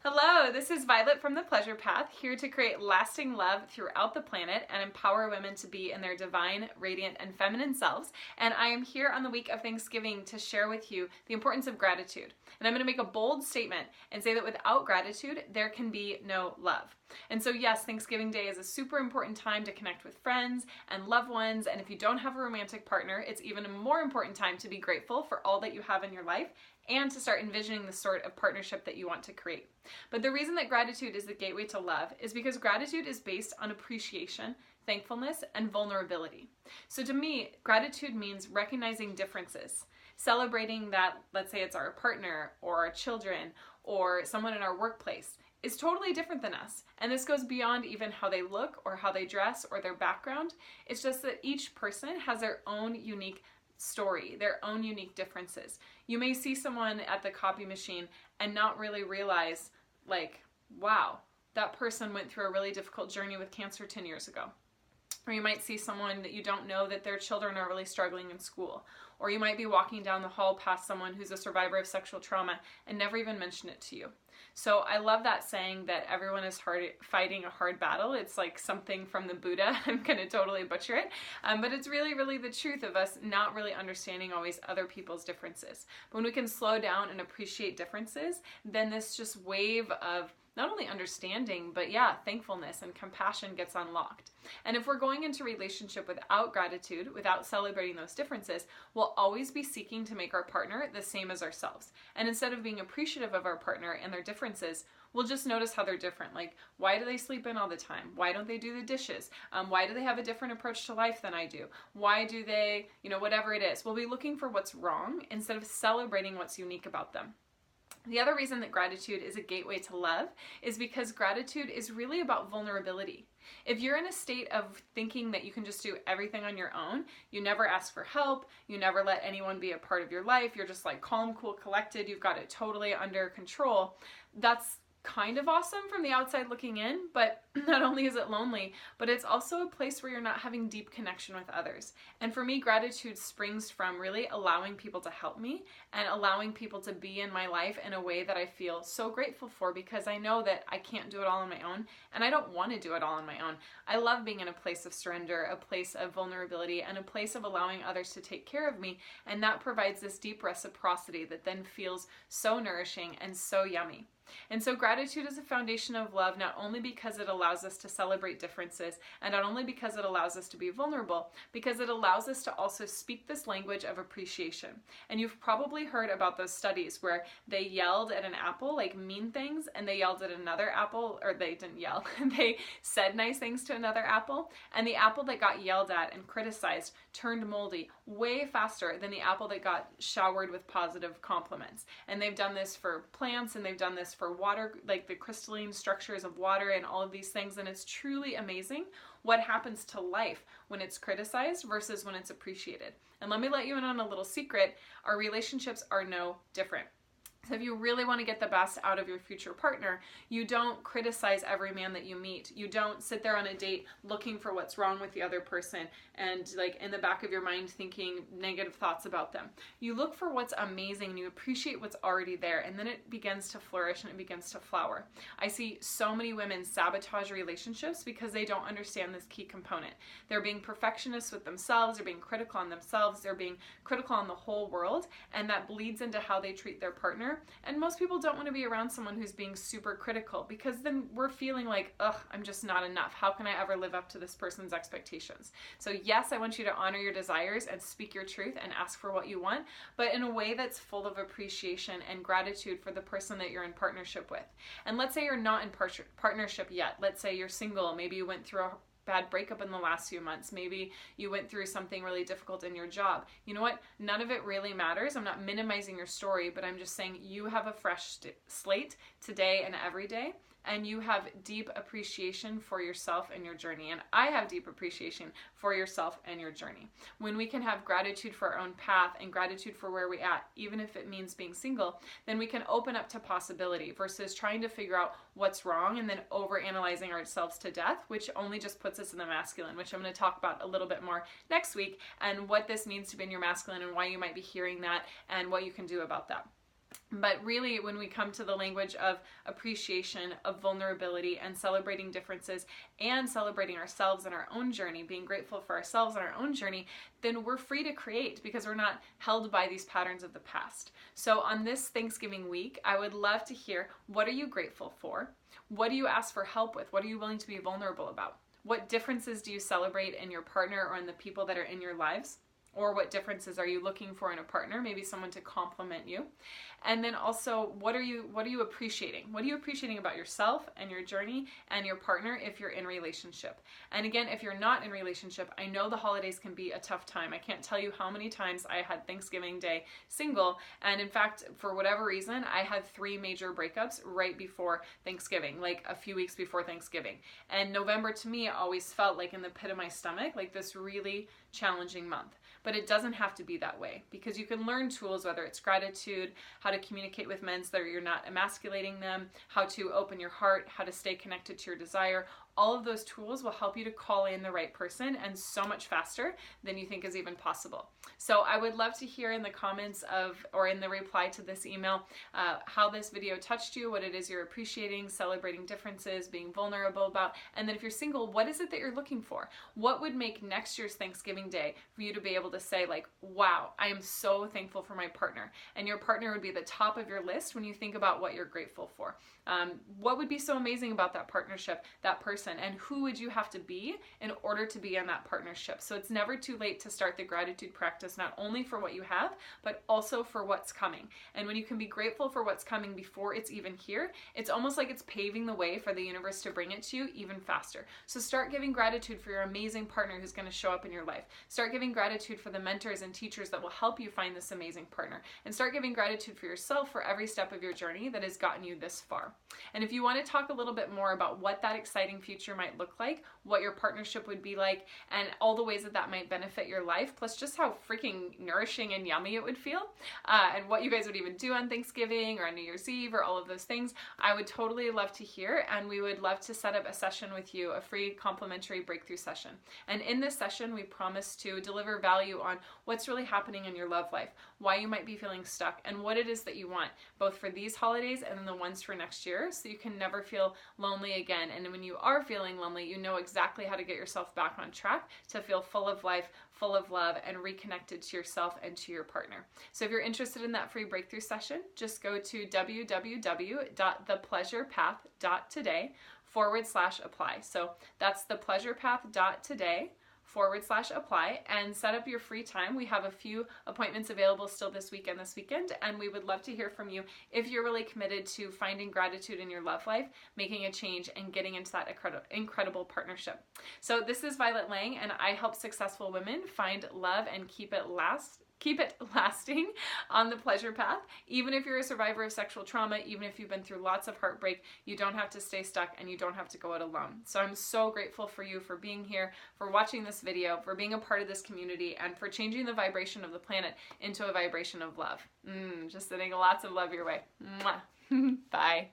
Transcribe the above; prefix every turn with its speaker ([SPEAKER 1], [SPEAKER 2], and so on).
[SPEAKER 1] Hello, this is Violet from The Pleasure Path, here to create lasting love throughout the planet and empower women to be in their divine, radiant, and feminine selves. And I am here on the week of Thanksgiving to share with you the importance of gratitude. And I'm going to make a bold statement and say that without gratitude, there can be no love. And so yes, Thanksgiving Day is a super important time to connect with friends and loved ones. And if you don't have a romantic partner, it's even a more important time to be grateful for all that you have in your life and to start envisioning the sort of partnership that you want to create. But the reason that gratitude is the gateway to love is because gratitude is based on appreciation, thankfulness, and vulnerability. So to me, gratitude means recognizing differences, celebrating that, let's say it's our partner or our children or someone in our workplace, is totally different than us. And this goes beyond even how they look or how they dress or their background. It's just that each person has their own unique story, their own unique differences. You may see someone at the copy machine and not really realize, like, wow, that person went through a really difficult journey with cancer 10 years ago. Or you might see someone that you don't know that their children are really struggling in school. Or you might be walking down the hall past someone who's a survivor of sexual trauma and never even mention it to you. So I love that saying that everyone is fighting a hard battle. It's like something from the Buddha. I'm going to totally butcher it. But it's really, really the truth of us not really understanding always other people's differences. But when we can slow down and appreciate differences, then this just wave of not only understanding, but thankfulness and compassion gets unlocked. And if we're going into a relationship without gratitude, without celebrating those differences, we'll always be seeking to make our partner the same as ourselves. And instead of being appreciative of our partner and their differences, we'll just notice how they're different. Like, why do they sleep in all the time? Why don't they do the dishes? Why do they have a different approach to life than I do? Why do they, whatever it is. We'll be looking for what's wrong instead of celebrating what's unique about them. The other reason that gratitude is a gateway to love is because gratitude is really about vulnerability. If you're in a state of thinking that you can just do everything on your own, you never ask for help, you never let anyone be a part of your life, you're just like calm, cool, collected, you've got it totally under control, that's kind of awesome from the outside looking in, but not only is it lonely, but it's also a place where you're not having deep connection with others. And for me, gratitude springs from really allowing people to help me and allowing people to be in my life in a way that I feel so grateful for, because I know that I can't do it all on my own and I don't want to do it all on my own. I love being in a place of surrender, a place of vulnerability, and a place of allowing others to take care of me, and that provides this deep reciprocity that then feels so nourishing and so yummy. And so gratitude is a foundation of love, not only because it allows us to celebrate differences, and not only because it allows us to be vulnerable, because it allows us to also speak this language of appreciation. And you've probably heard about those studies where they yelled at an apple, like mean things, and they yelled at another apple, or they didn't yell, they said nice things to another apple, and the apple that got yelled at and criticized turned moldy way faster than the apple that got showered with positive compliments. And they've done this for plants, and they've done this for water, like the crystalline structures of water and all of these things. And it's truly amazing what happens to life when it's criticized versus when it's appreciated. And let me let you in on a little secret. Our relationships are no different. So if you really want to get the best out of your future partner, you don't criticize every man that you meet. You don't sit there on a date looking for what's wrong with the other person and like in the back of your mind thinking negative thoughts about them. You look for what's amazing and you appreciate what's already there, and then it begins to flourish and it begins to flower. I see so many women sabotage relationships because they don't understand this key component. They're being perfectionists with themselves, they're being critical on themselves, they're being critical on the whole world, and that bleeds into how they treat their partner. And most people don't want to be around someone who's being super critical, because then we're feeling like, ugh, I'm just not enough. How can I ever live up to this person's expectations? So yes, I want you to honor your desires and speak your truth and ask for what you want, but in a way that's full of appreciation and gratitude for the person that you're in partnership with. And let's say you're not in partnership yet. Let's say you're single. Maybe you went through a bad breakup in the last few months. Maybe you went through something really difficult in your job. You know what? None of it really matters. I'm not minimizing your story, but I'm just saying you have a fresh slate today and every day. And you have deep appreciation for yourself and your journey. And I have deep appreciation for yourself and your journey. When we can have gratitude for our own path and gratitude for where we're at, even if it means being single, then we can open up to possibility versus trying to figure out what's wrong and then overanalyzing ourselves to death, which only just puts us in the masculine, which I'm going to talk about a little bit more next week, and what this means to be in your masculine and why you might be hearing that and what you can do about that. But really, when we come to the language of appreciation, of vulnerability, and celebrating differences, and celebrating ourselves and our own journey, being grateful for ourselves and our own journey, then we're free to create because we're not held by these patterns of the past. So on this Thanksgiving week, I would love to hear, what are you grateful for? What do you ask for help with? What are you willing to be vulnerable about? What differences do you celebrate in your partner or in the people that are in your lives? Or what differences are you looking for in a partner? Maybe someone to complement you. And then also, what are you appreciating? What are you appreciating about yourself and your journey and your partner if you're in relationship? And again, if you're not in relationship, I know the holidays can be a tough time. I can't tell you how many times I had Thanksgiving Day single. And in fact, for whatever reason, I had 3 major breakups right before Thanksgiving, like a few weeks before Thanksgiving. And November to me always felt like in the pit of my stomach, like this really challenging month. But it doesn't have to be that way, because you can learn tools, whether it's gratitude, how to communicate with men so that you're not emasculating them, how to open your heart, how to stay connected to your desire. All of those tools will help you to call in the right person, and so much faster than you think is even possible. So I would love to hear in the comments or in the reply to this email, how this video touched you, what it is you're appreciating, celebrating differences, being vulnerable about, and then if you're single, what is it that you're looking for? What would make next year's Thanksgiving Day for you to be able to say, like, wow, I am so thankful for my partner. And your partner would be the top of your list when you think about what you're grateful for. What would be so amazing about that partnership, that person, and who would you have to be in order to be in that partnership? So it's never too late to start the gratitude practice, not only for what you have, but also for what's coming. And when you can be grateful for what's coming before it's even here, it's almost like it's paving the way for the universe to bring it to you even faster. So start giving gratitude for your amazing partner who's going to show up in your life. Start giving gratitude for the mentors and teachers that will help you find this amazing partner. And start giving gratitude for yourself for every step of your journey that has gotten you this far. And if you want to talk a little bit more about what that exciting future might look like, what your partnership would be like, and all the ways that that might benefit your life, plus just how freaking nourishing and yummy it would feel, and what you guys would even do on Thanksgiving or on New Year's Eve or all of those things, I would totally love to hear, and we would love to set up a session with you, a free complimentary breakthrough session. And in this session, we promise to deliver value on what's really happening in your love life, why you might be feeling stuck, and what it is that you want, both for these holidays and then the ones for next year, so you can never feel lonely again. And when you are feeling lonely, you know exactly how to get yourself back on track to feel full of life, full of love, and reconnected to yourself and to your partner. So if you're interested in that free breakthrough session, just go to www.thepleasurepath.today/apply. So that's thepleasurepath.today/apply, and set up your free time. We have a few appointments available still this weekend, and we would love to hear from you if you're really committed to finding gratitude in your love life, making a change, and getting into that incredible partnership. So this is Violet Lang, and I help successful women find love and keep it lasting on the pleasure path. Even if you're a survivor of sexual trauma, even if you've been through lots of heartbreak, you don't have to stay stuck and you don't have to go it alone. So I'm so grateful for you for being here, for watching this video, for being a part of this community, and for changing the vibration of the planet into a vibration of love. Just sending lots of love your way. Mwah. Bye.